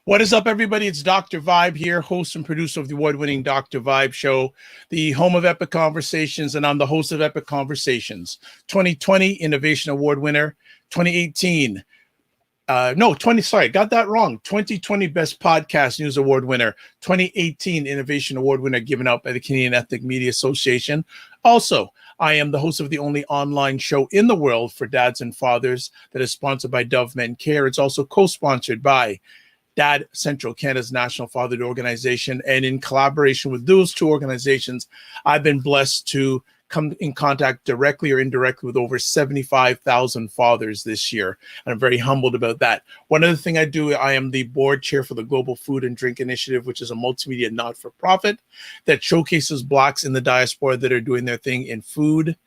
What is up, everybody? It's Dr. Vibe here, host and producer of the award-winning Dr. Vibe Show, the home of Epic Conversations, and I'm the host of Epic Conversations. 2020 Innovation Award winner, 2018, got that wrong. 2020 Best Podcast News Award winner, 2018 Innovation Award winner given out by the Canadian Ethnic Media Association. Also, I am the host of the only online show in the world for dads and fathers that is sponsored by Dove Men Care. It's also co-sponsored by Dad Central, Canada's national fatherhood organization. And in collaboration with those two organizations, I've been blessed to come in contact directly or indirectly with over 75,000 fathers this year. And I'm very humbled about that. One other thing I do, I am the board chair for the Global Food and Drink Initiative, which is a multimedia not-for-profit that showcases Blacks in the diaspora that are doing their thing in food,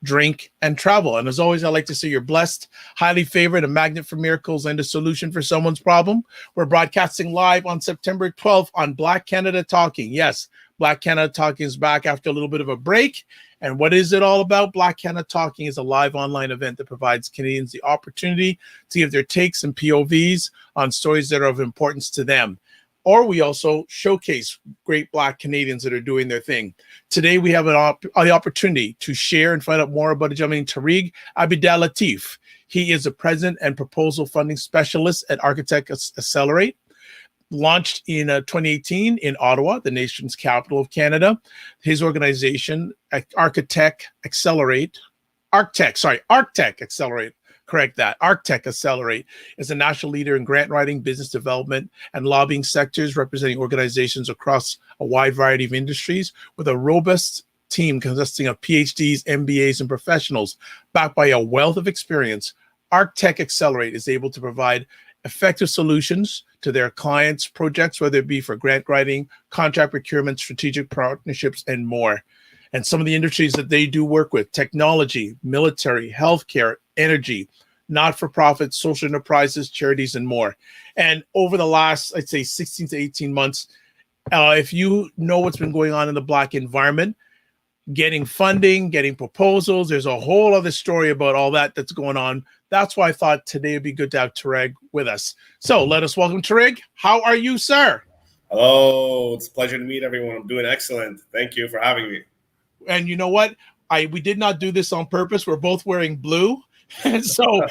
drink, and travel. And as always, I like to say you're blessed, highly favored, a magnet for miracles, and a solution for someone's problem. We're broadcasting live on September 12th on Black Canada Talking. Yes, Black Canada Talking is back after a little bit of a break. And what is it all about? Black Canada Talking is a live online event that provides Canadians the opportunity to give their takes and POVs on stories that are of importance to them. Or we also showcase great Black Canadians that are doing their thing. Today, we have the opportunity to share and find out more about a gentleman, Tariq Abidal Latif. He is the president and proposal funding specialist at Architect Accelerate, launched in 2018 in Ottawa, the nation's capital of Canada. His organization, Architect Accelerate, is a national leader in grant writing, business development, and lobbying sectors, representing organizations across a wide variety of industries with a robust team consisting of PhDs, MBAs, and professionals backed by a wealth of experience. Architect Accelerate is able to provide effective solutions to their clients' projects, whether it be for grant writing, contract procurement, strategic partnerships, and more. And some of the industries that they do work with: technology, military, healthcare, energy, not-for-profit, social enterprises, charities, and more. And over the last, I'd say, 16 to 18 months, if you know what's been going on in the Black environment, getting funding, getting proposals, there's a whole other story about all that's going on. That's why I thought today would be good to have Tariq with us. So let us welcome Tariq. How are you, sir? Hello, it's a pleasure to meet everyone. I'm doing excellent. Thank you for having me. And you know what? We did not do this on purpose. We're both wearing blue. And so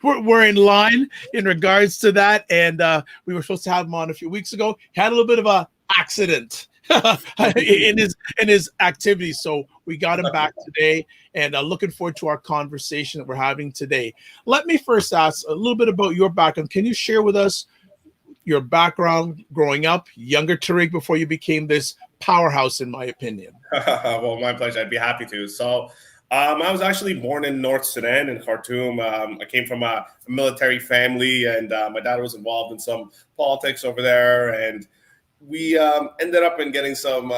we're in line in regards to that. And we were supposed to have him on a few weeks ago. He had a little bit of an accident in his activities. So we got him back today, and looking forward to our conversation that we're having today. Let me first ask a little bit about your background. Can you share with us your background growing up, younger Tariq, before you became this powerhouse, in my opinion? Well, my pleasure. I'd be happy to. So I was actually born in North Sudan, in Khartoum. I came from a military family, and my dad was involved in some politics over there. And we ended up in getting some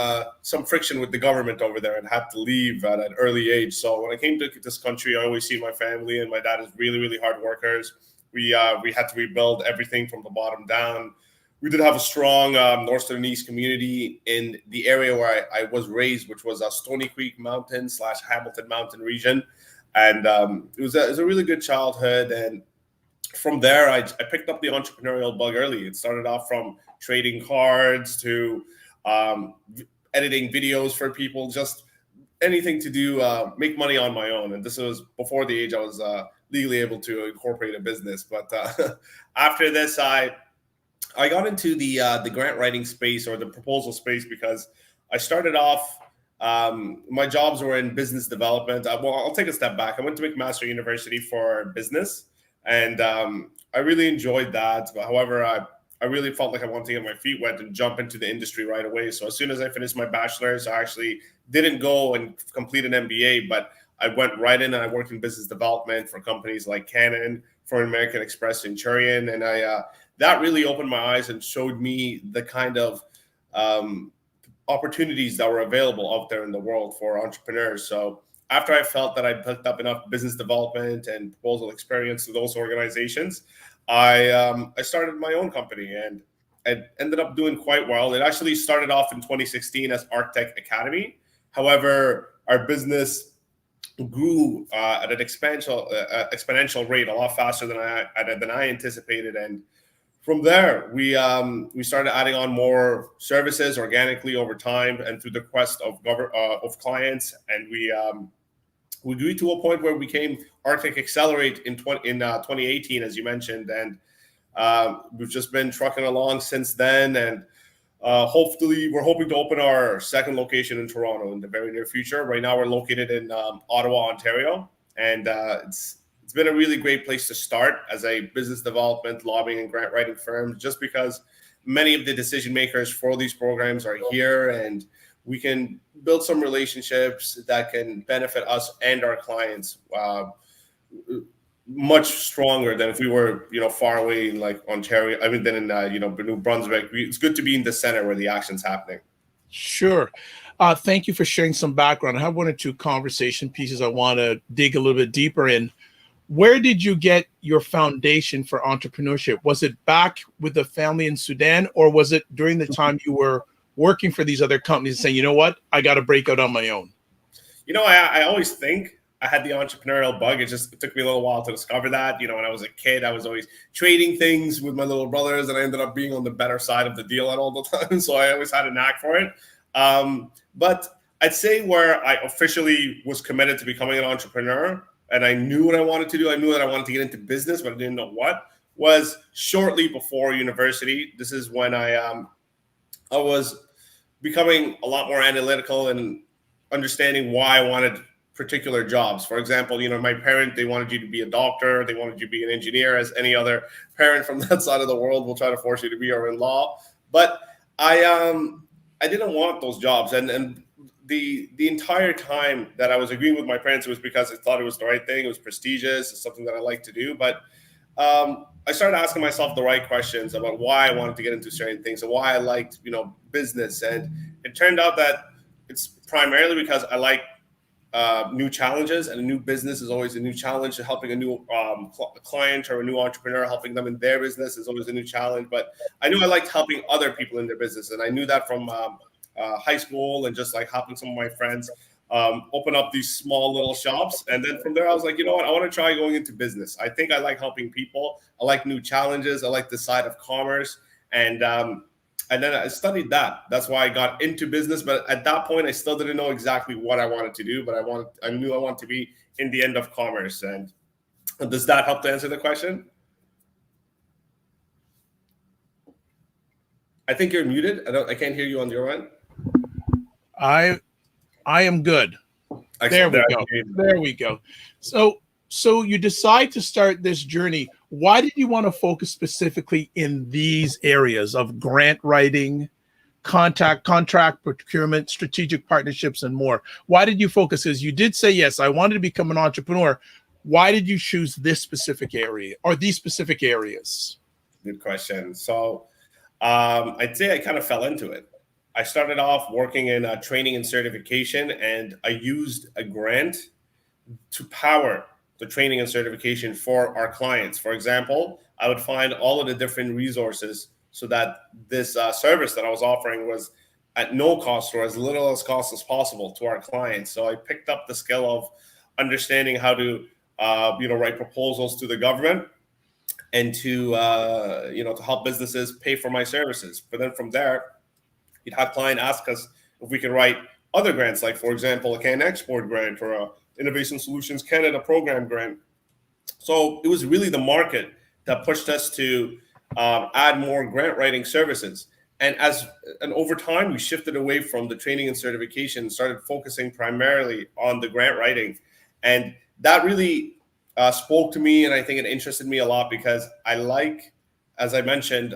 friction with the government over there and had to leave at an early age. So when I came to this country, I always see my family, and my dad is really, really hard workers. We had to rebuild everything from the bottom down. We did have a strong North Sudanese community in the area where I was raised, which was a Stony Creek Mountain / Hamilton Mountain region. And it was a really good childhood. And from there, I picked up the entrepreneurial bug early. It started off from trading cards to editing videos for people, just anything to do, make money on my own. And this was before the age I was legally able to incorporate a business. But after this, I got into the grant writing space, or the proposal space, because I started off, my jobs were in business development. I'll take a step back. I went to McMaster University for business, and I really enjoyed that. But however, I really felt like I wanted to get my feet wet and jump into the industry right away. So as soon as I finished my bachelor's, I actually didn't go and complete an MBA, but I went right in and I worked in business development for companies like Canon, for American Express, Centurion, and that really opened my eyes and showed me the kind of opportunities that were available out there in the world for entrepreneurs. So after I felt that I picked up enough business development and proposal experience to those organizations, I started my own company, and I ended up doing quite well. It actually started off in 2016 as Architect Academy. However, our business grew at an exponential rate, a lot faster than I anticipated. And from there, we started adding on more services organically over time and through the request of clients, and we grew to a point where we became Arctic Accelerate in 2018, as you mentioned, and we've just been trucking along since then. And hopefully, we're hoping to open our second location in Toronto in the very near future. Right now, we're located in Ottawa, Ontario, and it's been a really great place to start as a business development, lobbying, and grant writing firm, just because many of the decision makers for these programs are here, and we can build some relationships that can benefit us and our clients much stronger than if we were, far away in like Ontario. I mean, than in New Brunswick. It's good to be in the center where the action's happening. Sure. Thank you for sharing some background. I have one or two conversation pieces I want to dig a little bit deeper in. Where did you get your foundation for entrepreneurship? Was it back with the family in Sudan, or was it during the time you were working for these other companies and saying, you know what, I got to break out on my own? I always think I had the entrepreneurial bug. It took me a little while to discover that. When I was a kid, I was always trading things with my little brothers, and I ended up being on the better side of the deal at all the time. So I always had a knack for it. But I'd say where I officially was committed to becoming an entrepreneur, and I knew what I wanted to do. I knew that I wanted to get into business, but I didn't know what, was shortly before university. This is when I was becoming a lot more analytical and understanding why I wanted particular jobs. For example, my parent, they wanted you to be a doctor. They wanted you to be an engineer, as any other parent from that side of the world will try to force you to be, or in law. But I didn't want those jobs. And the entire time that I was agreeing with my parents, it was because I thought it was the right thing. It was prestigious. It's something that I like to do. But I started asking myself the right questions about why I wanted to get into certain things and why I liked, business. And it turned out that it's primarily because I like new challenges, and a new business is always a new challenge. Helping a new client or a new entrepreneur, helping them in their business is always a new challenge. But I knew I liked helping other people in their business, and I knew that from high school, and just like helping some of my friends open up these small little shops. And then from there, I was like, you know what, I want to try going into business. I think I like helping people. I like new challenges. I like the side of commerce. And then I studied that. That's why I got into business. But at that point, I still didn't know exactly what I wanted to do, but I knew I wanted to be in the end of commerce. And does that help to answer the question? I think you're muted. I can't hear you on your end. I am good. There we go. So you decide to start this journey. Why did you want to focus specifically in these areas of grant writing, contract procurement, strategic partnerships, and more? Why did you focus? Because you did say, yes, I wanted to become an entrepreneur. Why did you choose this specific area or these specific areas? Good question. So I'd say I kind of fell into it. I started off working in training and certification, and I used a grant to power the training and certification for our clients. For example, I would find all of the different resources so that this service that I was offering was at no cost or as little as cost as possible to our clients. So I picked up the skill of understanding how to write proposals to the government, and to help businesses pay for my services. But then from there, you'd have client ask us if we could write other grants, like, for example, a Can Export grant or a Innovation Solutions Canada program grant. So it was really the market that pushed us to add more grant writing services. And over time, we shifted away from the training and certification and started focusing primarily on the grant writing. And that really spoke to me, and I think it interested me a lot, because I like, as I mentioned,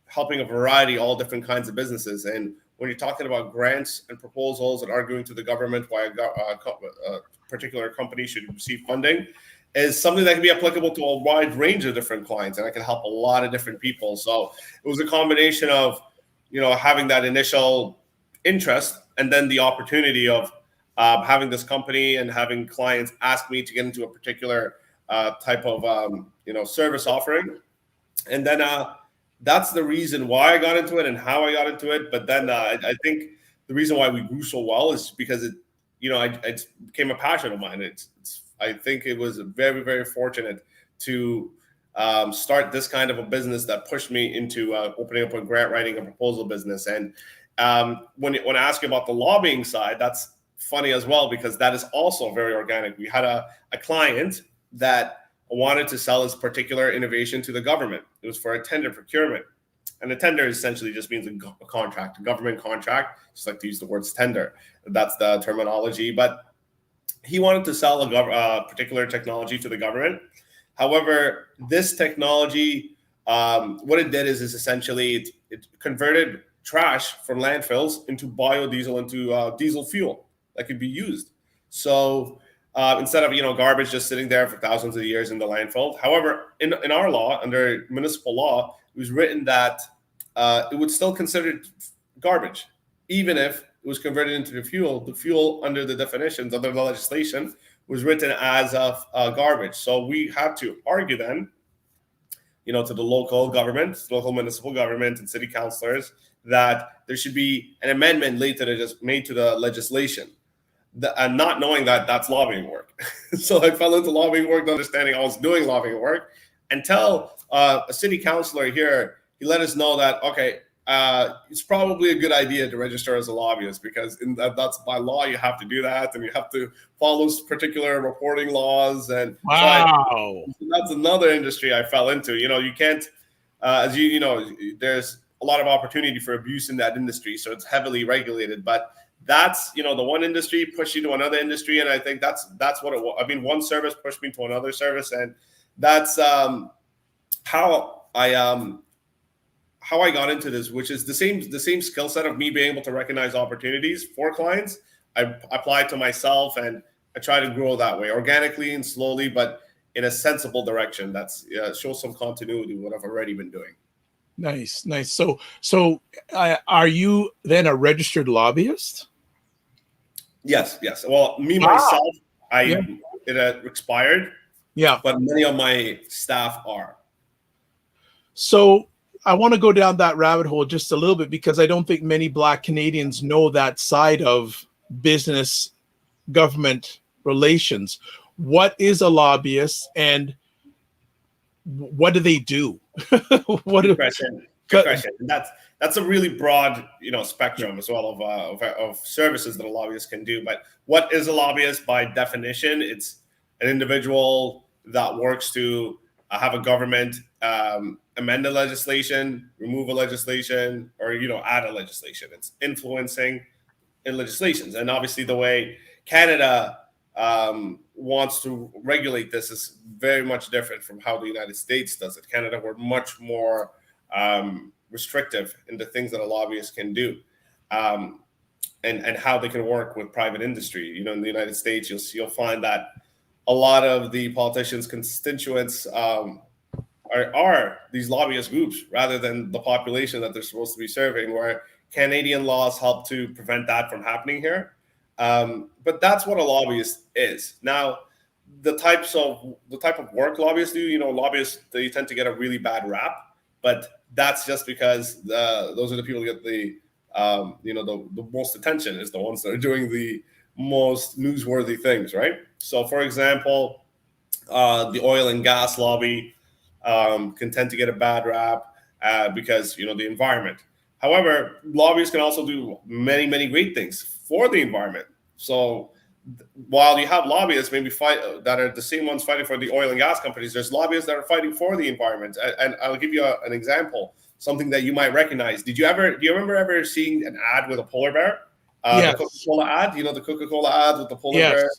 helping a variety, all different kinds of businesses. And when you're talking about grants and proposals and arguing to the government why a particular company should receive funding, is something that can be applicable to a wide range of different clients, and I can help a lot of different people. So it was a combination of, having that initial interest, and then the opportunity of having this company and having clients ask me to get into a particular type of service offering. And then that's the reason why I got into it and how I got into it. But then I think the reason why we grew so well is because it became a passion of mine. I think it was very, very fortunate to start this kind of a business that pushed me into opening up a grant writing and proposal business. And when I ask you about the lobbying side, that's funny as well, because that is also very organic. We had a client that wanted to sell his particular innovation to the government. It was for a tender procurement. And a tender essentially just means a contract, a government contract. Just like to use the words tender. That's the terminology. But he wanted to sell a particular technology to the government. However, this technology, what it did is essentially it converted trash from landfills into biodiesel, into diesel fuel that could be used. So instead of garbage just sitting there for thousands of years in the landfill. However, in our law, under municipal law, it was written that it would still consider garbage, even if it was converted into the fuel under the definitions under the legislation was written as of garbage. So we had to argue then, to the local government, local municipal government and city councilors, that there should be an amendment made to the legislation. And not knowing that that's lobbying work. So I fell into lobbying work, not understanding I was doing lobbying work, until a city councilor here, he let us know that, okay, it's probably a good idea to register as a lobbyist, because that's by law, you have to do that, and you have to follow particular reporting laws. And wow, so that's another industry I fell into. You can't, as there's a lot of opportunity for abuse in that industry, so it's heavily regulated. But that's the one industry pushed you to another industry, and I think that's what it was. I mean, one service pushed me to another service, and that's how I got into this, which is the same skill set of me being able to recognize opportunities for clients. I apply to myself, and I try to grow that way, organically and slowly, but in a sensible direction. That's shows some continuity with what I've already been doing. Nice. So are you then a registered lobbyist? Yes. Well, myself, it expired. Yeah. But many of my staff are. So I want to go down that rabbit hole just a little bit, because I don't think many Black Canadians know that side of business government relations. What is a lobbyist, and what do they do? Good question. That's a really broad, spectrum as well of services that a lobbyist can do. But what is a lobbyist? By definition, it's an individual that works to have a government amend a legislation, remove a legislation, or add a legislation. It's influencing in legislations. And obviously, the way Canada wants to regulate this is very much different from how the United States does it. Canada, we're much more restrictive in the things that a lobbyist can do, and how they can work with private industry. In the United States, you'll find that a lot of the politicians' constituents are these lobbyist groups rather than the population that they're supposed to be serving, where Canadian laws help to prevent that from happening here. But that's what a lobbyist is. Now, the type of work lobbyists do, lobbyists, they tend to get a really bad rap, but that's just because those are the people who get the most attention, is the ones that are doing the most newsworthy things, right? So, for example, the oil and gas lobby can tend to get a bad rap because the environment. However, lobbyists can also do many, many great things for the environment. So while you have lobbyists maybe that are the same ones fighting for the oil and gas companies, there's lobbyists that are fighting for the environment. And I'll give you an example, something that you might recognize. Do you remember ever seeing an ad with a polar bear? Yes. The Coca-Cola ad, the Coca-Cola ad with the polar bear.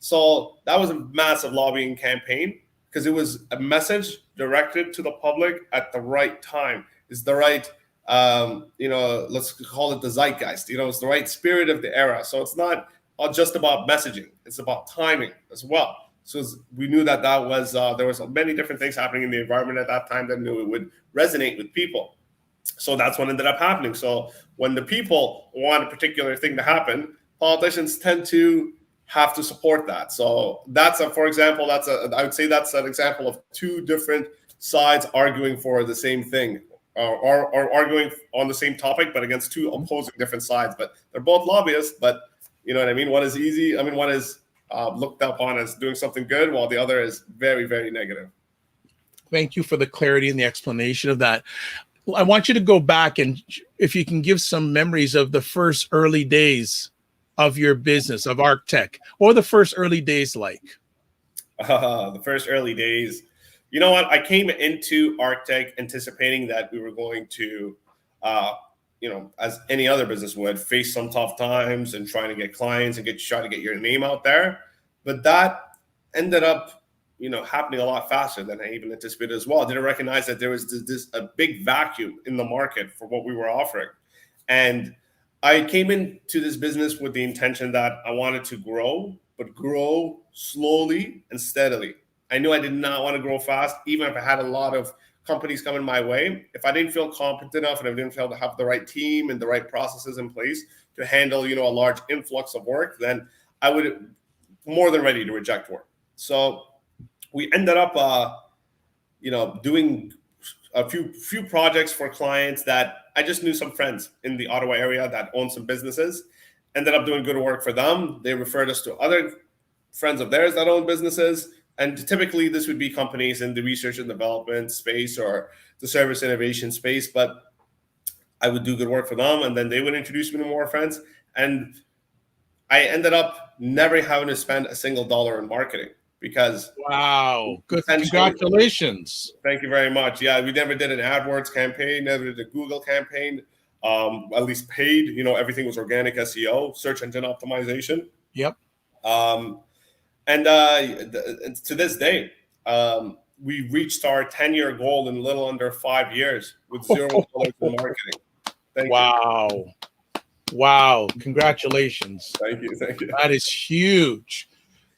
So that was a massive lobbying campaign, because it was a message directed to the public at the right time. It's the right, let's call it the zeitgeist. It's the right spirit of the era. So it's not just about messaging; it's about timing as well. So we knew that was there was many different things happening in the environment at that time that knew it would resonate with people. So that's what ended up happening. So when the people want a particular thing to happen, politicians tend to have to support that. So for example, I would say that's an example of two different sides arguing for the same thing, or arguing on the same topic, but against two opposing different sides. But they're both lobbyists, but you know what I mean? One is easy. One is looked upon as doing something good, while the other is very, very negative. Thank you for the clarity and the explanation of that. I want you to go back and if you can give some memories of the first early days of your business, of ArcTech, or the first early days like. The first early days. You know what? I came into ArcTech anticipating that we were going to, as any other business would, face some tough times and trying to get clients and try to get your name out there. But that ended up, happening a lot faster than I even anticipated as well. I didn't recognize that there was a big vacuum in the market for what we were offering. And I came into this business with the intention that I wanted to grow, but grow slowly and steadily. I knew I did not want to grow fast, even if I had a lot of companies coming my way. If I didn't feel competent enough and I didn't feel to have the right team and the right processes in place to handle, a large influx of work, then I would more than ready to reject work. So we ended up, doing a few projects for clients that I just knew some friends in the Ottawa area that owned some businesses. Ended up doing good work for them. They referred us to other friends of theirs that own businesses. And typically this would be companies in the research and development space or the service innovation space. But I would do good work for them, and then they would introduce me to more friends. And I ended up never having to spend a single dollar in marketing. Because wow, good, congratulations. Thank you very much. Yeah, we never did an AdWords campaign, never did a Google campaign, at least paid. Everything was organic SEO, search engine optimization. Yep. And to this day, we reached our 10-year goal in a little under 5 years with $0 in marketing. Thank you. Wow, congratulations. Thank you. That is huge.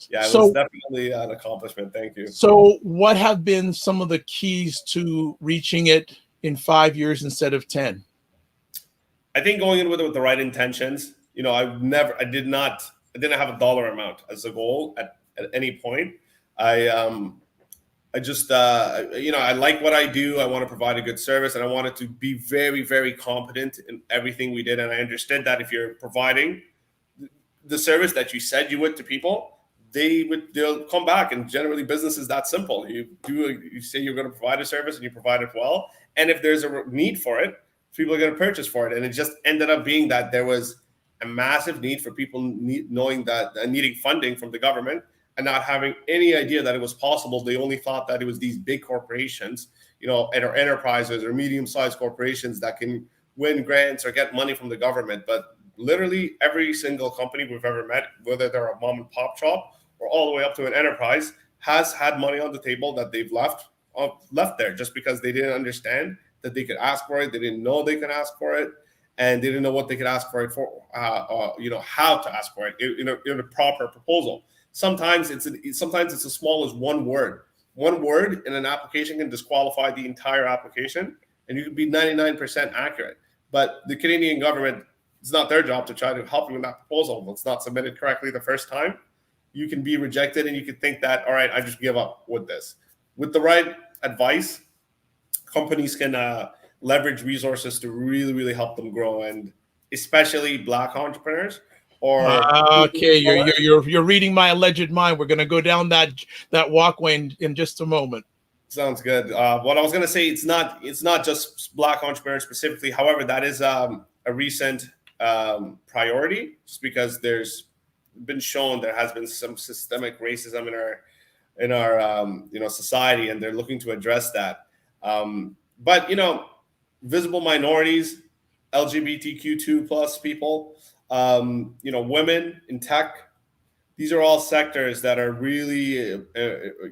Yeah, it was definitely an accomplishment. Thank you. So what have been some of the keys to reaching it in 5 years instead of 10? I think going in with the right intentions. I didn't have a dollar amount as a goal at any point. I like what I do. I want to provide a good service, and I wanted to be very, very competent in everything we did. And I understood that if you're providing the service that you said you would to people, they'll come back. And generally, business is that simple. You say you're going to provide a service and you provide it well, and if there's a need for it, people are going to purchase for it. And it just ended up being that there was a massive need for people needing funding from the government and not having any idea that it was possible. They only thought that it was these big corporations, or enterprises or medium-sized corporations that can win grants or get money from the government. But literally every single company we've ever met, whether they're a mom and pop shop or all the way up to an enterprise, has had money on the table that they've left there just because they didn't understand that they could ask for it. They didn't know they could ask for it, and they didn't know what they could ask for it for, how to ask for it in a proper proposal. Sometimes it's as small as one word. One word in an application can disqualify the entire application, and you can be 99% accurate. But the Canadian government, it's not their job to try to help you in that proposal. If it's not submitted correctly the first time, you can be rejected, and you can think that, all right, I just give up with this. With the right advice, companies can leverage resources to really, really help them grow, and especially Black entrepreneurs. Okay, you're reading my alleged mind. We're going to go down that walkway in just a moment. Sounds good. What I was going to say, it's not just Black entrepreneurs specifically. However, that is a recent priority, just because there's been shown there has been some systemic racism in our society, and they're looking to address that. But visible minorities, LGBTQ2 plus people, women in tech, these are all sectors that are really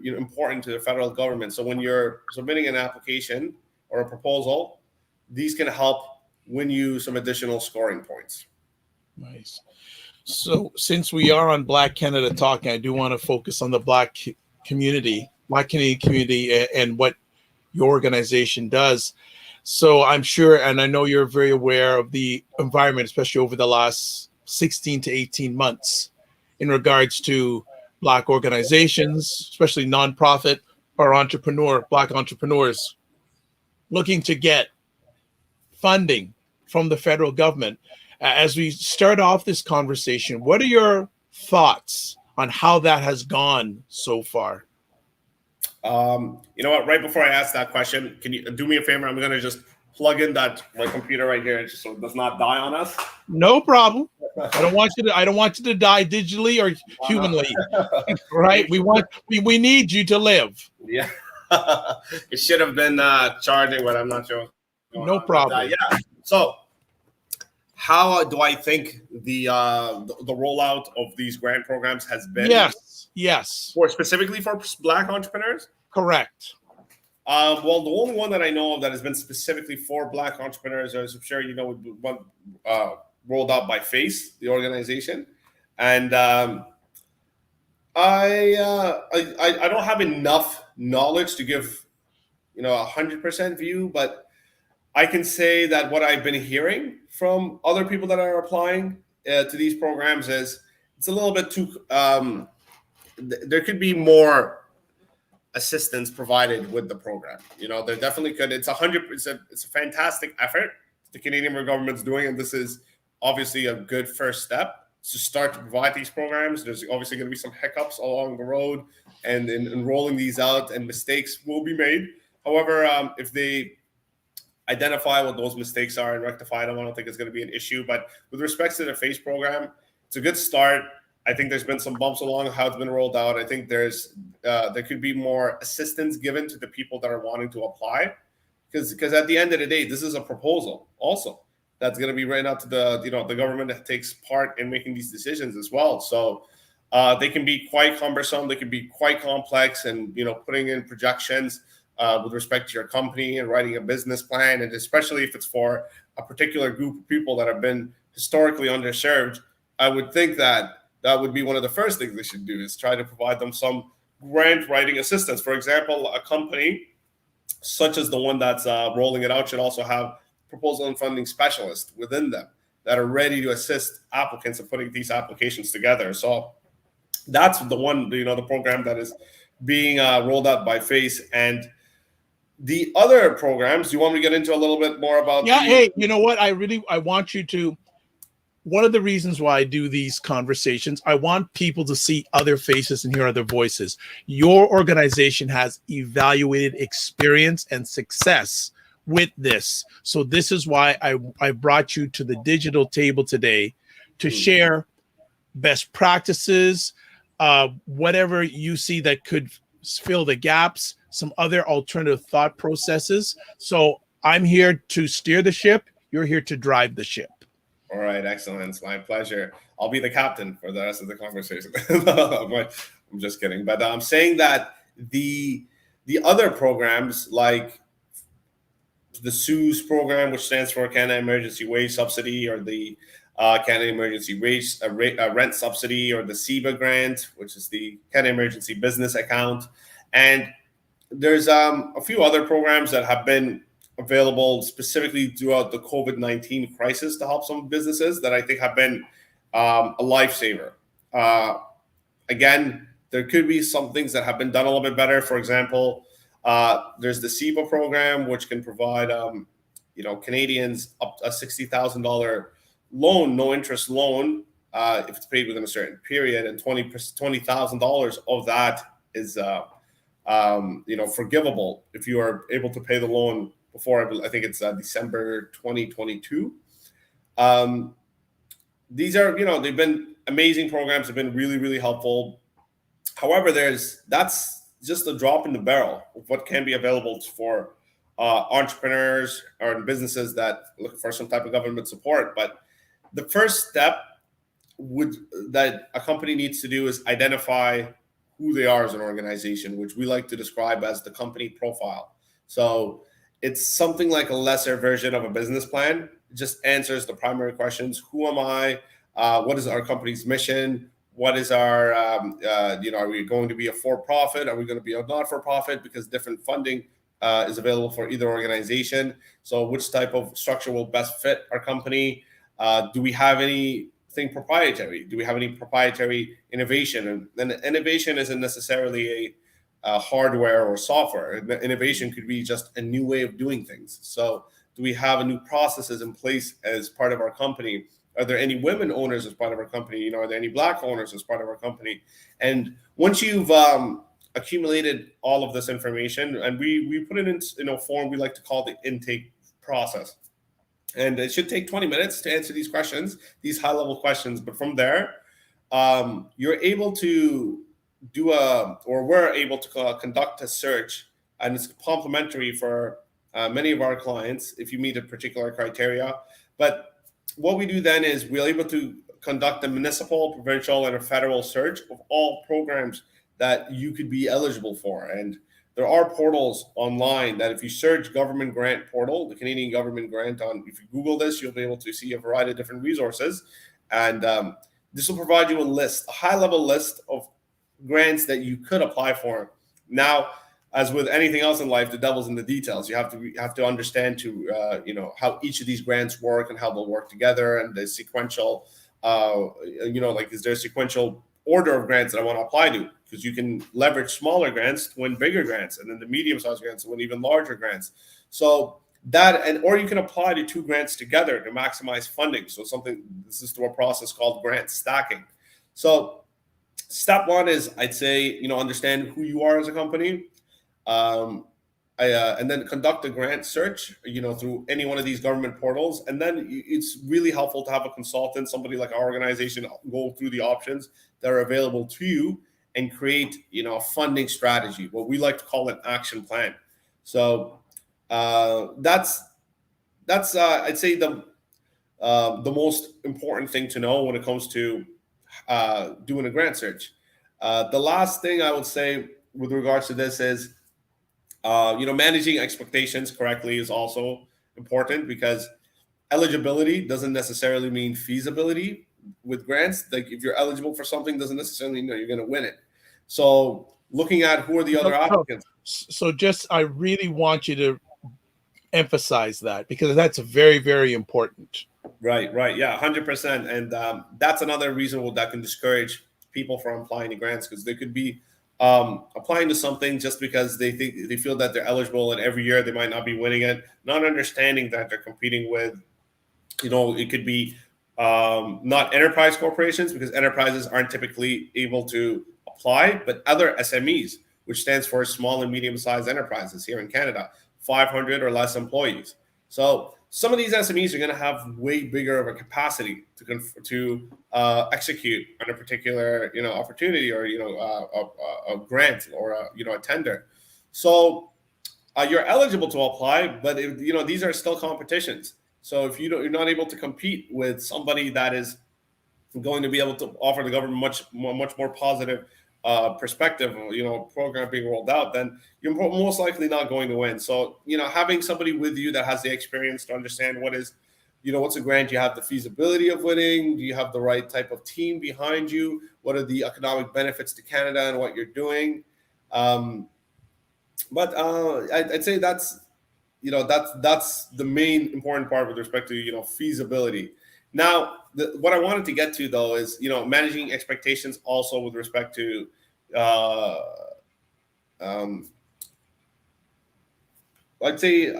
important to the federal government. So when you're submitting an application or a proposal, these can help win you some additional scoring points. Nice. So since we are on Black Canada Talking, I do want to focus on the Black Canadian community and what your organization does. So I'm sure, and I know you're very aware of the environment, especially over the last 16 to 18 months in regards to Black organizations, especially nonprofit or Black entrepreneurs looking to get funding from the federal government. As we start off this conversation, what are your thoughts on how that has gone so far? You know what? Right before I ask that question, can you do me a favor? I'm going to just plug in my computer right here, just so it does not die on us. No problem. I don't want you to die digitally or humanly. Right? We need you to live. Yeah. It should have been charging, but I'm not sure. No problem. Yeah. So, how do I think the rollout of these grant programs has been? Yes. Specifically for Black entrepreneurs? Correct. Well, the only one that I know of that has been specifically for Black entrepreneurs, as I'm sure you know, one rolled out by FACE, the organization, and I don't have enough knowledge to give 100% view, but I can say that what I've been hearing from other people that are applying to these programs is it's a little bit too. There could be more assistance provided with the program. There definitely could. It's a fantastic effort the Canadian government's doing, and this is obviously a good first step to start to provide these programs. There's obviously going to be some hiccups along the road, and in rolling these out, and mistakes will be made. However, if they identify what those mistakes are and rectify them, I don't think it's going to be an issue. But with respect to the FACE program, it's a good start. I think there's been some bumps along how it's been rolled out. I think there could be more assistance given to the people that are wanting to apply, because at the end of the day, this is a proposal also that's going to be written out to the government that takes part in making these decisions as well. So they can be quite cumbersome. They can be quite complex, and putting in projections with respect to your company and writing a business plan, and especially if it's for a particular group of people that have been historically underserved, I would think that would be one of the first things they should do, is try to provide them some grant writing assistance. For example, a company such as the one that's rolling it out should also have proposal and funding specialists within them that are ready to assist applicants in putting these applications together. So that's the program that is being rolled out by FACE. And the other programs, do you want me to get into a little bit more about? Yeah. Hey, you know what? I want you to. One of the reasons why I do these conversations, I want people to see other faces and hear other voices. Your organization has evaluated experience and success with this. So this is why I brought you to the digital table today to share best practices, whatever you see that could fill the gaps, some other alternative thought processes. So I'm here to steer the ship. You're here to drive the ship. All right, excellent. It's my pleasure. I'll be the captain for the rest of the conversation. I'm just kidding. But I'm saying that the other programs, like the CEWS program, which stands for Canada Emergency Wage Subsidy, or the Canada Emergency Wage Rent Subsidy, or the CEBA grant, which is the Canada Emergency Business Account. And there's a few other programs that have been available specifically throughout the COVID-19 crisis to help some businesses that I think have been a lifesaver. Again, there could be some things that have been done a little bit better. For example, there's the CEBA program, which can provide Canadians up a $60,000 loan, no interest loan, if it's paid within a certain period, and $20,000 of that is forgivable if you are able to pay the loan before, I think it's December 2022. These are, they've been amazing programs. Have been really, really helpful. However, that's just a drop in the barrel of what can be available for entrepreneurs or businesses that look for some type of government support. But the first step that a company needs to do is identify who they are as an organization, which we like to describe as the company profile. So it's something like a lesser version of a business plan. It just answers the primary questions. Who am I? What is our company's mission? What is our, are we going to be a for-profit? Are we going to be a not-for-profit? Because different funding is available for either organization. So which type of structure will best fit our company? Do we have anything proprietary? Do we have any proprietary innovation? And then innovation isn't necessarily a hardware or software. Innovation could be just a new way of doing things. So do we have new processes in place as part of our company? Are there any women owners as part of our company? Are there any Black owners as part of our company? And once you've accumulated all of this information, and we put it in a form we like to call the intake process. And it should take 20 minutes to answer these questions, these high-level questions. But from there, you're able to we're able to conduct a search, and it's complimentary for many of our clients if you meet a particular criteria. But what we do then is we're able to conduct a municipal, provincial, and a federal search of all programs that you could be eligible for. And there are portals online that if you search government grant portal, the Canadian government grant if you Google this, you'll be able to see a variety of different resources. And this will provide you a high-level list of grants that you could apply for. Now, as with anything else in life, the devil's in the details. You have to understand how each of these grants work and how they'll work together, and the sequential, is there a sequential order of grants that I want to apply to? Because you can leverage smaller grants to win bigger grants, and then the medium-sized grants to win even larger grants. So or you can apply to 2 grants together to maximize funding. So this is through a process called grant stacking. So step 1 is, I'd say, understand who you are as a company. And then conduct a grant search, through any one of these government portals. And then it's really helpful to have a consultant, somebody like our organization, go through the options that are available to you and create, a funding strategy, what we like to call an action plan. So that's I'd say the most important thing to know when it comes to doing a grant search. The last thing I would say with regards to this is, managing expectations correctly is also important, because eligibility doesn't necessarily mean feasibility with grants. Like, if you're eligible for something doesn't necessarily mean you're going to win it. So looking at who are the other applicants. So I really want you to emphasize that, because that's very, very important. Right. Yeah, 100%. And that's another reason that can discourage people from applying to grants, because they could be applying to something just because they feel that they're eligible, and every year they might not be winning it, not understanding that they're competing with, it could be not enterprise corporations, because enterprises aren't typically able to apply, but other SMEs, which stands for small and medium-sized enterprises here in Canada, 500 or less employees. So some of these SMEs are going to have way bigger of a capacity to execute on a particular opportunity, or a grant, or a tender. So you're eligible to apply, but these are still competitions. So if you're not able to compete with somebody that is going to be able to offer the government much more positive perspective, program being rolled out, then you're most likely not going to win. So, having somebody with you that has the experience to understand what's a grant you have the feasibility of winning, do you have the right type of team behind you, what are the economic benefits to Canada and what you're doing. But I'd say that's the main important part with respect to, feasibility. Now, what I wanted to get to, though, is, managing expectations also with respect to I'd say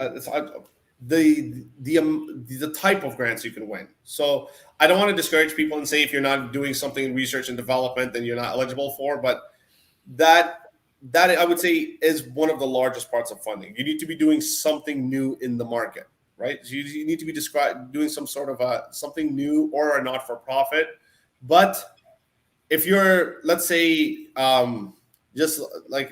the type of grants you can win. So I don't want to discourage people and say if you're not doing something in research and development, then you're not eligible for. But that I would say is one of the largest parts of funding. You need to be doing something new in the market, right? So you need to be doing some sort of something new or a not-for-profit. But if you're, let's say, just like,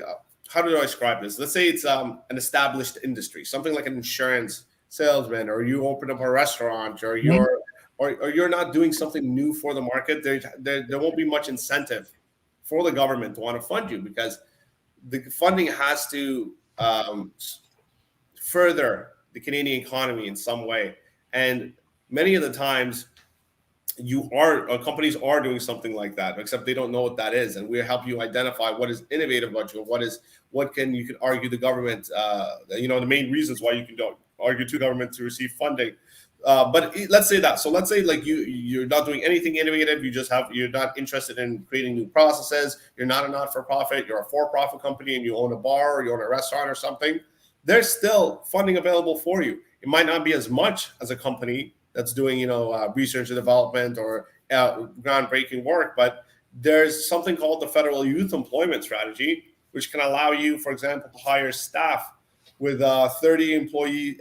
how do I describe this? Let's say it's an established industry, something like an insurance salesman, or you open up a restaurant, or you're not doing something new for the market. There won't be much incentive for the government to want to fund you, because the funding has to further the Canadian economy in some way. And many of the times companies are doing something like that, except they don't know what that is. And we help you identify what is innovative about you, you could argue the government, the main reasons why you can argue to government to receive funding. But let's say that. So let's say like you're not doing anything innovative. You're not interested in creating new processes. You're not a not-for-profit. You're a for-profit company and you own a bar or you own a restaurant or something. There's still funding available for you. It might not be as much as a company that's doing, research and development or groundbreaking work, but there's something called the Federal Youth Employment Strategy, which can allow you, for example, to hire staff with 30 employee,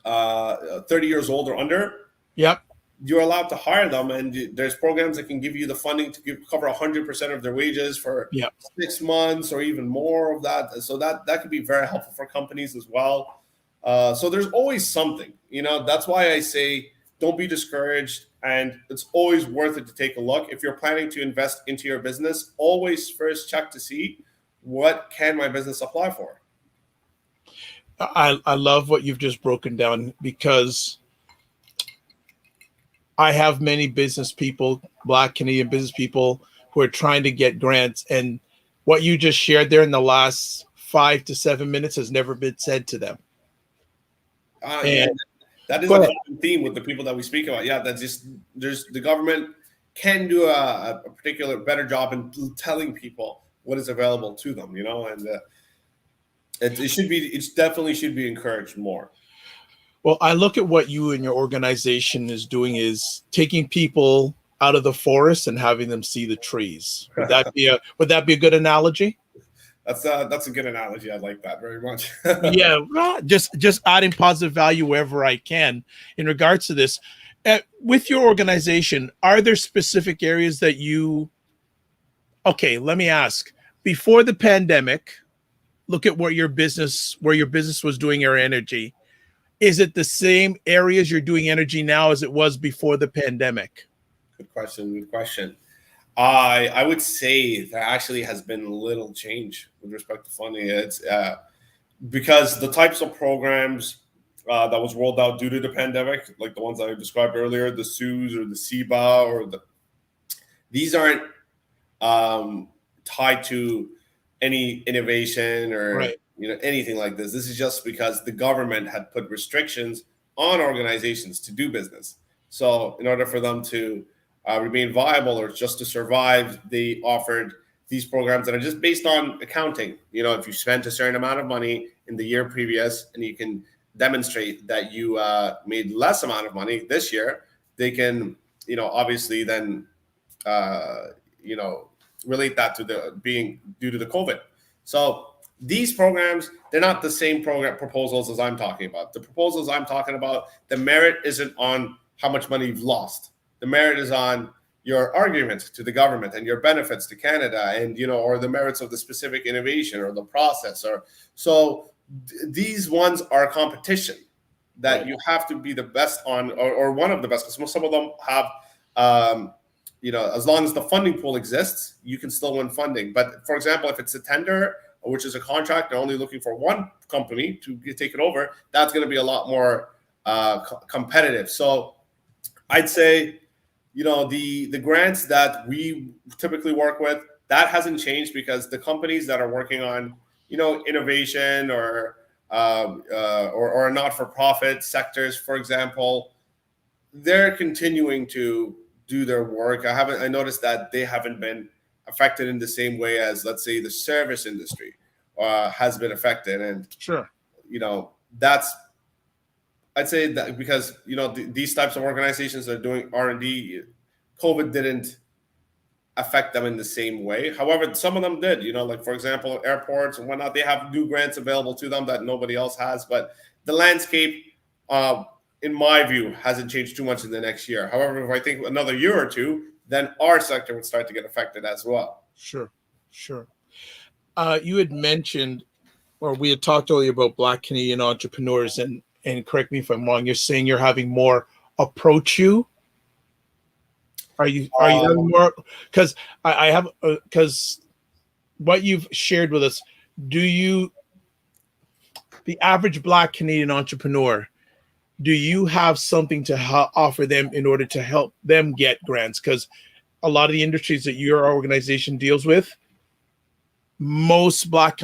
30 years old or under. Yep. You're allowed to hire them, and there's programs that can give you the funding to cover 100% of their wages for Yep. 6 months or even more of that. So that could be very helpful for companies as well. So there's always something, that's why I say don't be discouraged, and it's always worth it to take a look. If you're planning to invest into your business, always first check to see what can my business apply for. I love what you've just broken down, because I have many business people, Black Canadian business people, who are trying to get grants. And what you just shared there in the last 5 to 7 minutes has never been said to them. Yeah, that is a common theme with the people that we speak about. Yeah, that's just, the government can do a particular better job in telling people what is available to them, and it definitely should be encouraged more. Well, I look at what you and your organization is doing is taking people out of the forest and having them see the trees. Would that be a good analogy? That's a good analogy. I like that very much. Yeah, well, just adding positive value wherever I can in regards to this. With your organization, are there specific areas that let me ask, before the pandemic, look at where your business was doing your energy. Is it the same areas you're doing energy now as it was before the pandemic? Good question. I would say there actually has been little change with respect to funding. It's because the types of programs that was rolled out due to the pandemic, like the ones I described earlier, the SUS or the CBA, these aren't tied to any innovation or anything like this. This is just because the government had put restrictions on organizations to do business. So in order for them to remain viable or just to survive, they offered these programs that are just based on accounting. If you spent a certain amount of money in the year previous and you can demonstrate that you made less amount of money this year, they can, obviously then, relate that to being due to the COVID. So these programs, they're not the same program proposals as I'm talking about. The proposals I'm talking about, the merit isn't on how much money you've lost. The merit is on your argument to the government and your benefits to Canada, and or the merits of the specific innovation or the process. These ones are competition that you have to be the best on, or one of the best. Because some of them have, as long as the funding pool exists, you can still win funding. But for example, if it's a tender, which is a contract, they're only looking for one company to take it over, that's going to be a lot more competitive. So I'd say, the grants that we typically work with, that hasn't changed, because the companies that are working on, innovation or not-for-profit sectors, for example, they're continuing to do their work. I noticed that they haven't been affected in the same way as, let's say, the service industry has been affected. And sure, I'd say that because these types of organizations that are doing R&D, COVID didn't affect them in the same way. However, some of them did. Like for example, airports and whatnot, they have new grants available to them that nobody else has. But the landscape, in my view, hasn't changed too much in the next year. However, if I think another year or two, then our sector would start to get affected as well. Sure. You had mentioned, or we had talked earlier about Black Canadian entrepreneurs, and correct me if I'm wrong, you're saying you're having more approach you. Are you having more? Because I have, because what you've shared with us, the average Black Canadian entrepreneur, do you have something to offer them in order to help them get grants? Because a lot of the industries that your organization deals with, most Black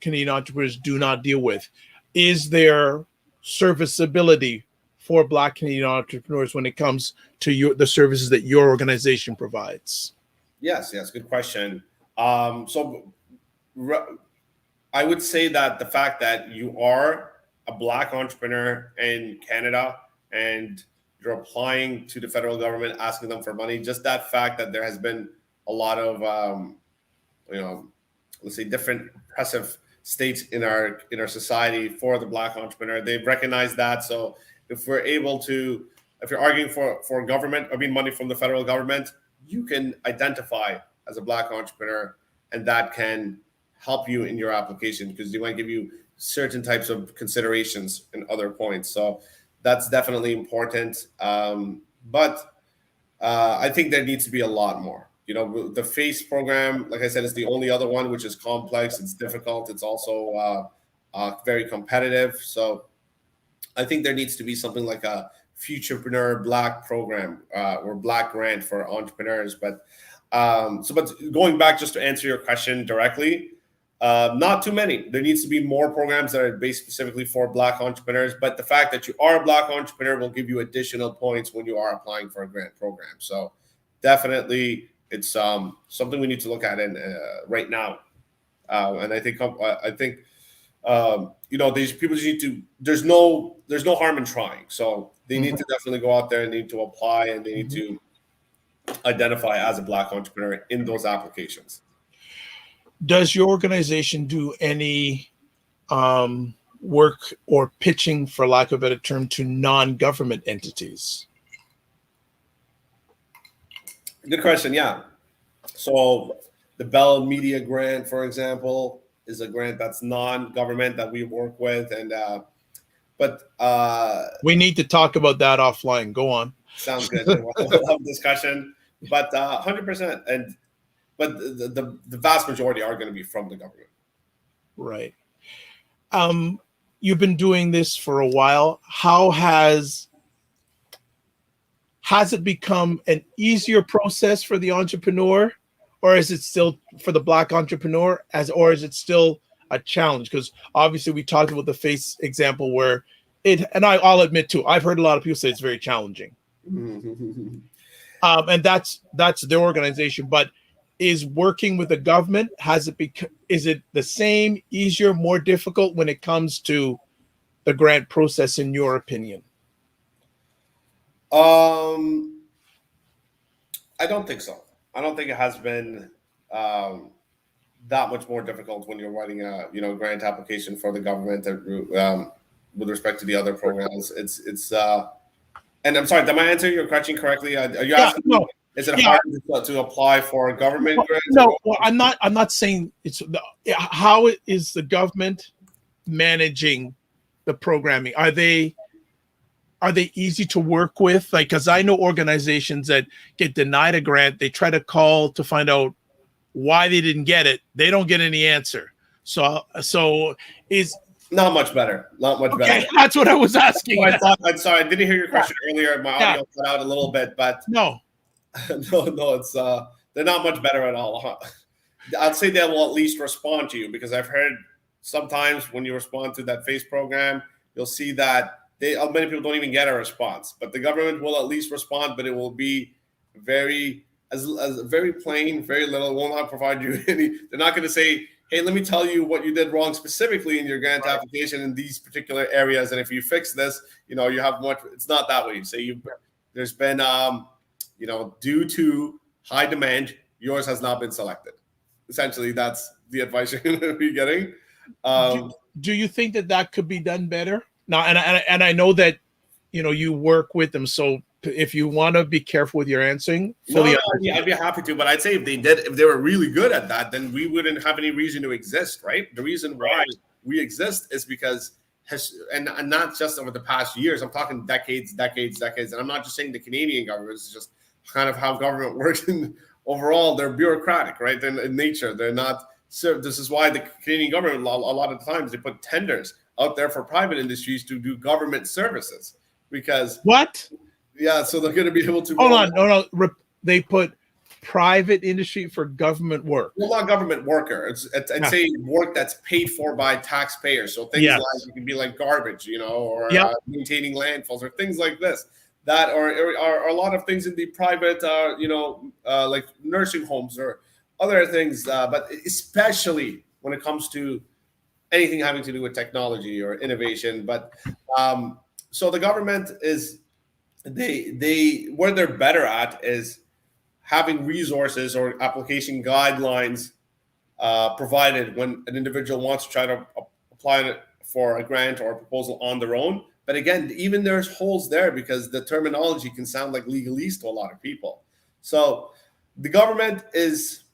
Canadian entrepreneurs do not deal with. Is there serviceability for Black Canadian entrepreneurs when it comes to the services that your organization provides? Yes, good question. So I would say that the fact that you are a Black entrepreneur in Canada and you're applying to the federal government, asking them for money, just that fact that there has been a lot of let's say, different oppressive states in our society for the Black entrepreneur. They've recognized that. So if we're able to, if you're arguing for government, money from the federal government, you can identify as a Black entrepreneur, and that can help you in your application because they might give you certain types of considerations and other points. So that's definitely important. But I think there needs to be a lot more. The FACE program, like I said, is the only other one which is complex. It's difficult. It's also very competitive. So I think there needs to be something like a Futurepreneur Black program or Black grant for entrepreneurs. But going back just to answer your question directly, not too many. There needs to be more programs that are based specifically for Black entrepreneurs. But the fact that you are a Black entrepreneur will give you additional points when you are applying for a grant program. So definitely, it's something we need to look at right now. And I think these people just need to. There's no harm in trying. So they need to definitely go out there and they need to apply and they need to identify as a Black entrepreneur in those applications. Does your organization do any work or pitching, for lack of a better term, to non-government entities? Good question. Yeah. So the Bell Media Grant, for example, is a grant that's non-government that we work with, and but we need to talk about that offline. Go on. Sounds good. We'll have a discussion, but 100%, but the vast majority are going to be from the government. Right. You've been doing this for a while. How has it become an easier process for the entrepreneur, or is it still for the Black entrepreneur or is it still a challenge? Because obviously we talked about the FACE example where I'll admit too, I've heard a lot of people say it's very challenging. And that's their organization, but is working with the government, is it the same, easier, more difficult when it comes to the grant process, in your opinion? I don't think so. I don't think it has been that much more difficult when you're writing a grant application for the government with respect to the other programs. It's and I'm sorry, am I answering your question correctly? Are you asking? No. Is it hard to apply for a government grant? No, well, I'm not saying it's how is the government managing the programming? Are they easy to work with? Like, because I know organizations that get denied a grant, they try to call to find out why they didn't get it. They don't get any answer. So is not much better. Not much better. That's what I was asking. I'm sorry, I didn't hear your question earlier. My audio cut out a little bit, but no, it's they're not much better at all. I'd say they will at least respond to you, because I've heard sometimes when you respond to that FACE program, you'll see that many people don't even get a response, but the government will at least respond, but it will be very plain, very little. It will not provide you any. They're not going to say, hey, let me tell you what you did wrong specifically in your grant application in these particular areas, and if you fix this, you have much. It's not that way. You say there's been due to high demand, yours has not been selected. Essentially, that's the advice you're going to be getting. Do you think that could be done better? Now, and I know that you work with them, so if you want to be careful with your answering, I'd be happy to. But I'd say if they were really good at that, then we wouldn't have any reason to exist, right? The reason why we exist is because and not just over the past years. I'm talking decades, and I'm not just saying the Canadian government. It's just kind of how government works. And overall, they're bureaucratic, right? They're in nature. They're not. So this is why the Canadian government, a lot of times, they put tenders out there for private industries to do government services, because so they're going to be able to no, they put private industry for government work. Well, not government worker. I'd say work that's paid for by taxpayers. So things like it can be like garbage, or maintaining landfills or things like this. That are a lot of things in the private, like nursing homes or other things, but especially when it comes to anything having to do with technology or innovation. But so the government is where they're better at is having resources or application guidelines provided when an individual wants to try to apply it for a grant or a proposal on their own. But again, even there's holes there because the terminology can sound like legalese to a lot of people. So the government is,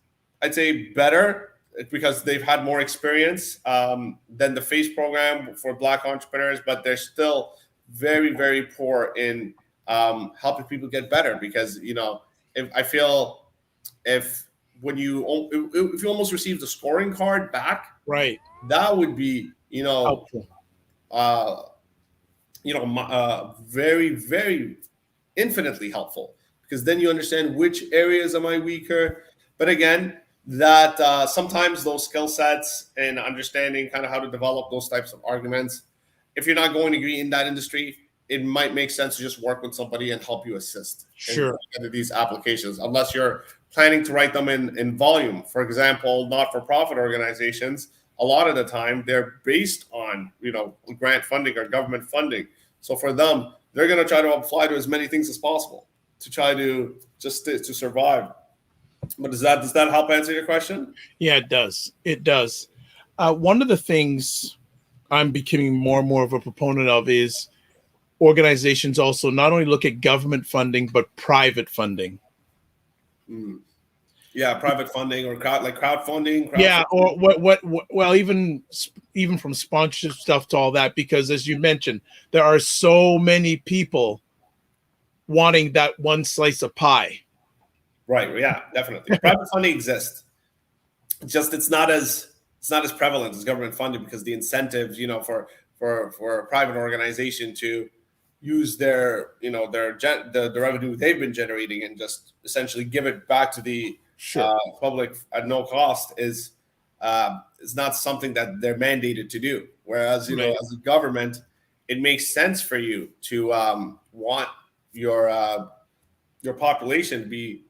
I'd say, better because they've had more experience than the FACE program for Black entrepreneurs, but they're still very, very poor in helping people get better. Because if when you almost received a scoring card back, right, that would be helpful. Very, very infinitely helpful, because then you understand which areas am I weaker. But again, that sometimes those skill sets and understanding kind of how to develop those types of arguments, if you're not going to be in that industry, it might make sense to just work with somebody and help you assist into these applications, unless you're planning to write them in volume. For example, not-for-profit organizations, a lot of the time they're based on grant funding or government funding. So for them, they're going to try to apply to as many things as possible to try to just to survive. But does that help answer your question? Yeah, it does. It does. One of the things I'm becoming more and more of a proponent of is organizations also not only look at government funding, but private funding. Yeah, private funding or crowdfunding. Yeah, or what? Well, even from sponsorship stuff to all that, because as you mentioned, there are so many people wanting that one slice of pie. Right. Yeah, definitely. Private funding exists. Just it's not as prevalent as government funding, because the incentives, for a private organization to use their the revenue they've been generating and just essentially give it back to the public at no cost is not something that they're mandated to do. Whereas as a government, it makes sense for you to want your population to be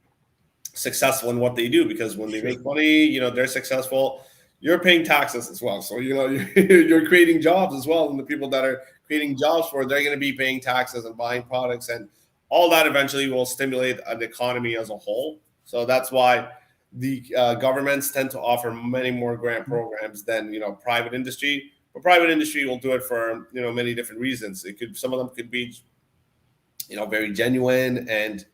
successful in what they do, because when they make money, they're successful. You're paying taxes as well, so you're creating jobs as well, and the people that are creating jobs they're going to be paying taxes and buying products, and all that eventually will stimulate an economy as a whole. So that's why the governments tend to offer many more grant programs than private industry. But private industry will do it for many different reasons. Some of them could be very genuine and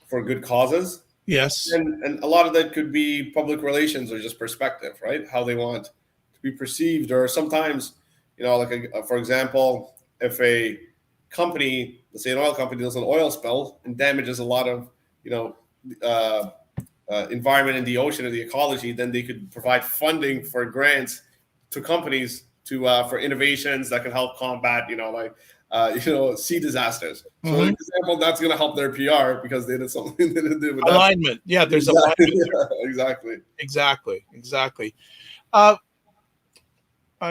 for good causes. Yes. And a lot of that could be public relations or just perspective, right? How they want to be perceived. Or sometimes, for example, if a company, let's say an oil company, does an oil spill and damages a lot of, environment in the ocean or the ecology, then they could provide funding for grants to companies for innovations that can help combat, sea disasters. So, for example, that's going to help their PR because they did something to do with alignment. Yeah, there's alignment. Exactly.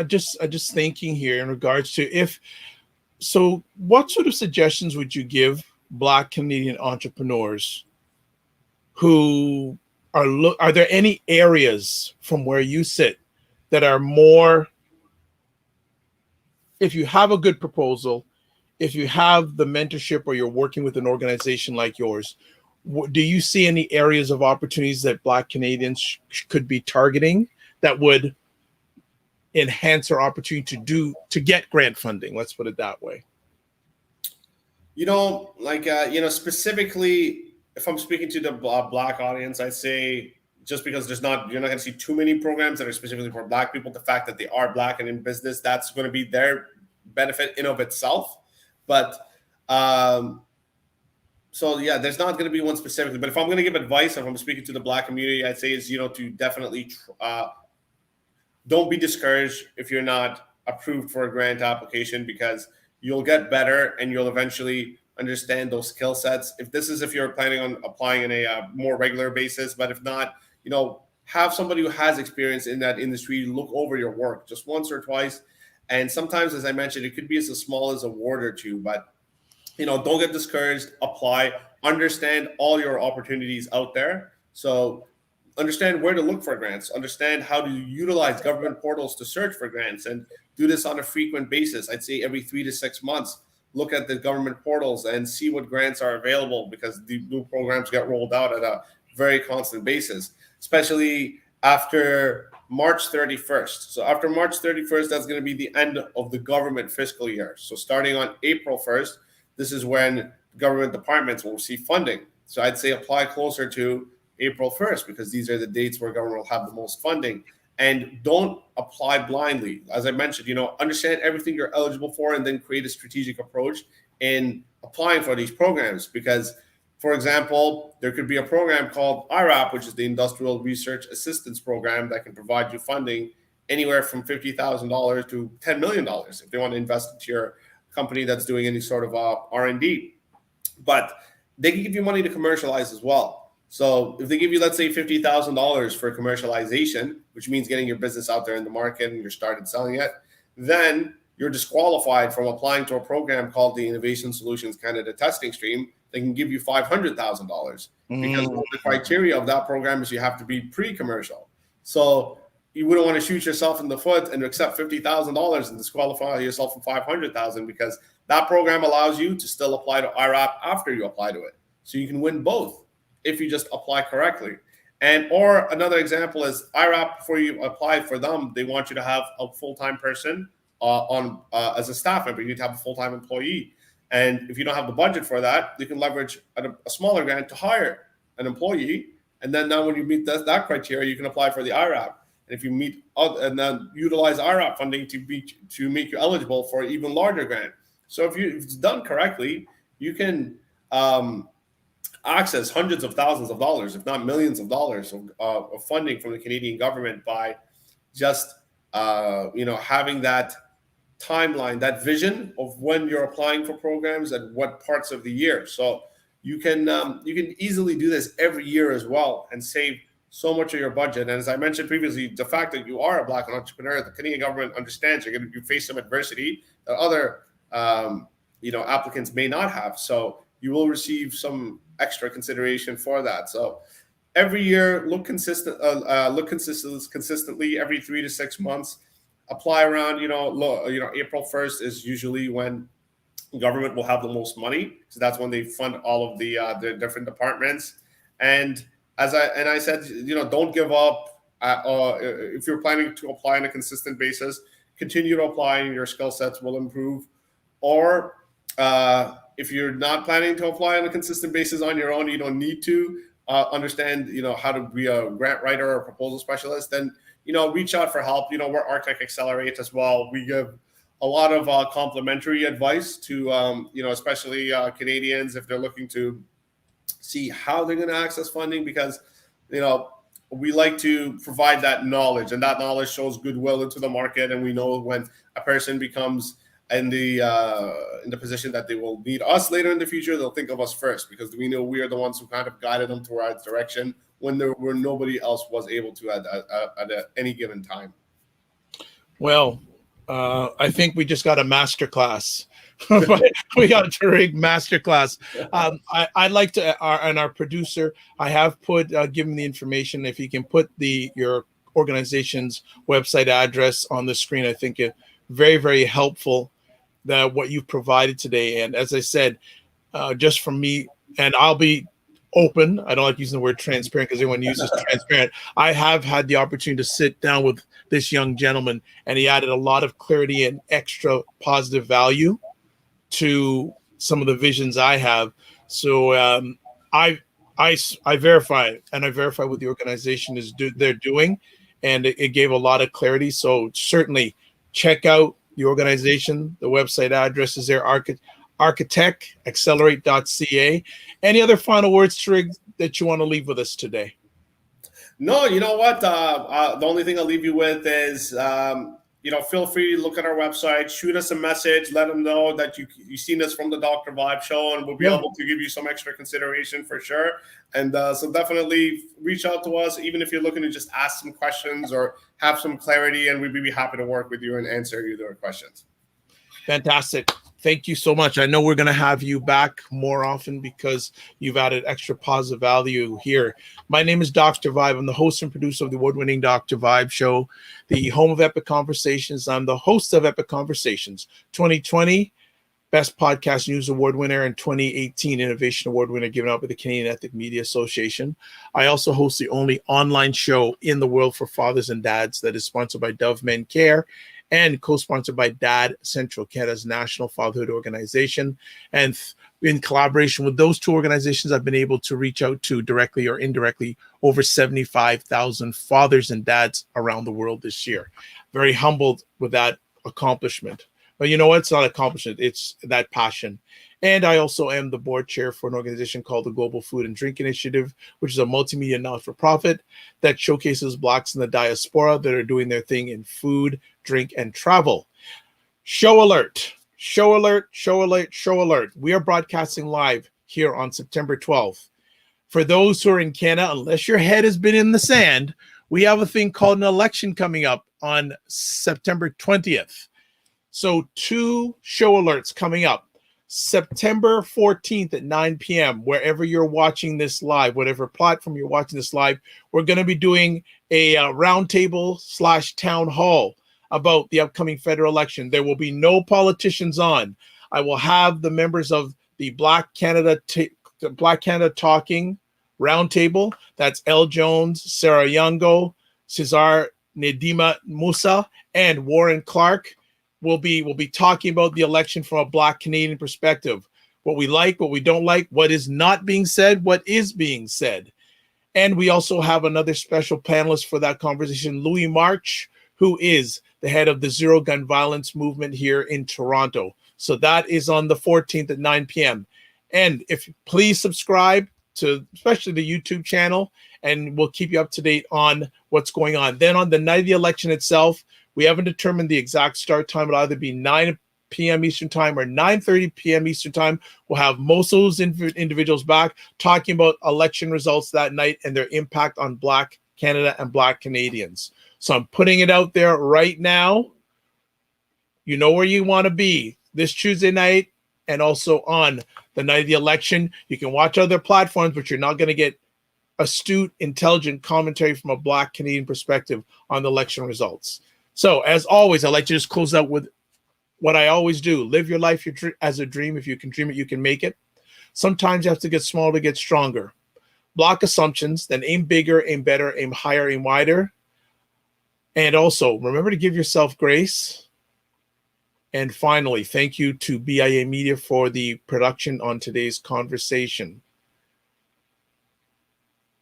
Just thinking here in regards to what sort of suggestions would you give Black Canadian entrepreneurs who are there any areas from where you sit that are more, if you have a good proposal, if you have the mentorship or you're working with an organization like yours, do you see any areas of opportunities that Black Canadians could be targeting that would enhance our opportunity to get grant funding? Let's put it that way. Specifically, if I'm speaking to the Black audience, I'd say just because you're not going to see too many programs that are specifically for Black people, the fact that they are Black and in business, that's going to be their benefit in of itself. But there's not going to be one specifically. But if I'm going to give advice, if I'm speaking to the Black community, I'd say is to definitely don't be discouraged if you're not approved for a grant application, because you'll get better and you'll eventually understand those skill sets. If you're planning on applying in a more regular basis, but if not, have somebody who has experience in that industry look over your work just once or twice. And sometimes, as I mentioned, it could be as small as a word or two, but don't get discouraged, apply, understand all your opportunities out there. So understand where to look for grants, understand how to utilize government portals to search for grants, and do this on a frequent basis. I'd say every 3 to 6 months, look at the government portals and see what grants are available, because the new programs get rolled out at a very constant basis, especially after March 31st. So after March 31st, that's going to be the end of the government fiscal year. So starting on April 1st, this is when government departments will receive funding. So I'd say apply closer to April 1st, because these are the dates where government will have the most funding. And don't apply blindly. As I mentioned, understand everything you're eligible for and then create a strategic approach in applying for these programs. Because, for example, there could be a program called IRAP, which is the Industrial Research Assistance Program, that can provide you funding anywhere from $50,000 to $10 million if they want to invest into your company that's doing any sort of R&D. But they can give you money to commercialize as well. So if they give you, let's say, $50,000 for commercialization, which means getting your business out there in the market and you're started selling it, then you're disqualified from applying to a program called the Innovation Solutions Canada Testing Stream. They can give you $500,000 because one of the criteria of that program is you have to be pre-commercial. So you wouldn't want to shoot yourself in the foot and accept $50,000 and disqualify yourself from $500,000, because that program allows you to still apply to IRAP after you apply to it. So you can win both if you just apply correctly. And or another example is IRAP, before you apply for them, they want you to have a full-time person on as a staff member. You need to have a full-time employee. And if you don't have the budget for that, you can leverage a smaller grant to hire an employee. And then now when you meet that criteria, you can apply for the IRAP. And if you meet and then utilize IRAP funding to make you eligible for an even larger grant. So if it's done correctly, you can access hundreds of thousands of dollars, if not millions of dollars of funding from the Canadian government by just having that timeline, that vision of when you're applying for programs and what parts of the year. So you can easily do this every year as well and save so much of your budget. And as I mentioned previously, the fact that you are a Black entrepreneur, the Canadian government understands you face some adversity that other applicants may not have. So you will receive some extra consideration for that. So every year, look consistently every 3 to 6 months. Apply around, April 1st is usually when government will have the most money. So that's when they fund all of the different departments. And as I said, don't give up. If you're planning to apply on a consistent basis, continue to apply and your skill sets will improve. Or if you're not planning to apply on a consistent basis on your own, you don't need to understand, how to be a grant writer or proposal specialist, then, reach out for help. We're Arctic Accelerate as well. We give a lot of complimentary advice to, especially Canadians if they're looking to see how they're going to access funding, because, we like to provide that knowledge, and that knowledge shows goodwill into the market. And we know when a person becomes in the position that they will need us later in the future, they'll think of us first, because we know we are the ones who kind of guided them towards direction when nobody else was able to at any given time. Well, I think we just got a masterclass. We got a terrific masterclass. I'd like to, and our producer, I have given the information. If you can put your organization's website address on the screen, I think it very, very helpful that what you've provided today. And as I said, just from me, and I'll be open. I don't like using the word transparent because everyone uses transparent. I have had the opportunity to sit down with this young gentleman, and he added a lot of clarity and extra positive value to some of the visions I have. So I verify, and I verify what the organization they're doing, and it gave a lot of clarity. So certainly check out the organization. The website address is there, architectaccelerate.ca. Any other final words, Trig, that you want to leave with us today? No, you know what? The only thing I'll leave you with is, feel free to look at our website, shoot us a message, let them know that you've seen us from the Dr. Vibe Show, and we'll be able to give you some extra consideration for sure. And so definitely reach out to us, even if you're looking to just ask some questions or have some clarity, and we'd be happy to work with you and answer your questions. Fantastic. Thank you so much. I know we're going to have you back more often because you've added extra positive value here. My name is Dr. Vibe. I'm the host and producer of the award-winning Dr. Vibe Show, the home of Epic Conversations. I'm the host of Epic Conversations 2020. Best Podcast News Award winner and 2018 Innovation Award winner given out by the Canadian Ethnic Media Association. I also host the only online show in the world for fathers and dads that is sponsored by Dove Men Care and co-sponsored by Dad Central, Canada's national fatherhood organization. And in collaboration with those two organizations, I've been able to reach out to directly or indirectly over 75,000 fathers and dads around the world this year. Very humbled with that accomplishment. But you know what? It's not accomplishment. It's that passion. And I also am the board chair for an organization called the Global Food and Drink Initiative, which is a multimedia not-for-profit that showcases Blacks in the diaspora that are doing their thing in food, drink, and travel. Show alert. Show alert, show alert, show alert. We are broadcasting live here on September 12th. For those who are in Canada, unless your head has been in the sand, we have a thing called an election coming up on September 20th. So 2 show alerts coming up. September 14th at 9 p.m., wherever you're watching this live, whatever platform you're watching this live, we're going to be doing a roundtable / town hall about the upcoming federal election. There will be no politicians on. I will have the members of the Black Canada Talking Roundtable. That's Elle Jones, Sarah Youngo, Cesar Nedima Musa, and Warren Clark. We'll be talking about the election from a Black Canadian perspective. What we like, what we don't like, what is not being said, what is being said. And we also have another special panelist for that conversation, Louis March, who is the head of the Zero Gun Violence movement here in Toronto. So that is on the 14th at 9 p.m. And if please subscribe to especially the YouTube channel, and we'll keep you up to date on what's going on. Then on the night of the election itself, we haven't determined the exact start time. It'll either be 9 p.m. Eastern time or 9:30 p.m. Eastern time. We'll have most of those individuals back talking about election results that night and their impact on Black Canada and Black Canadians. So I'm putting it out there right now. You know where you want to be this Tuesday night and also on the night of the election. You can watch other platforms, but you're not going to get astute, intelligent commentary from a Black Canadian perspective on the election results. So as always, I'd like to just close out with what I always do. Live your life as a dream. If you can dream it, you can make it. Sometimes you have to get small to get stronger. Block assumptions, then aim bigger, aim better, aim higher, aim wider. And also, remember to give yourself grace. And finally, thank you to BIA Media for the production on today's conversation.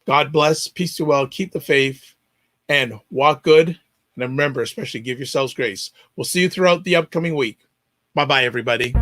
God bless, peace to well, keep the faith, and walk good. And remember, especially give yourselves grace. We'll see you throughout the upcoming week. Bye-bye, everybody.